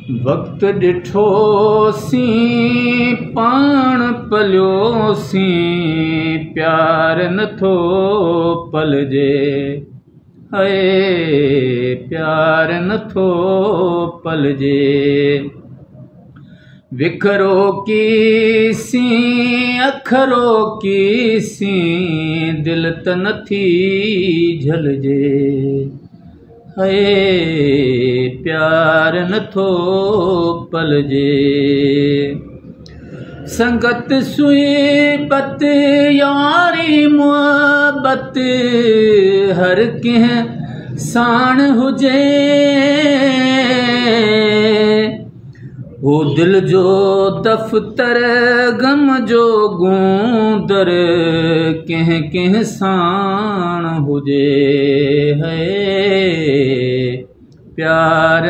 वक्त ॾिठोसीं पाण पलियोसीं, प्यार नथो पलजे, हाय प्यार नथो पलजे। विखरो कीसीं अखरो कीसीं, दिल त नथी झलजे, हाय प्यार नथो पलजे। संगत सुहिबत यारी मुहब्बत हर कंहिं साण हुजे, वो दिल जो दफ़्तर गम जो गूंदर कंहिं कंहिं साण हुजे, है प्यार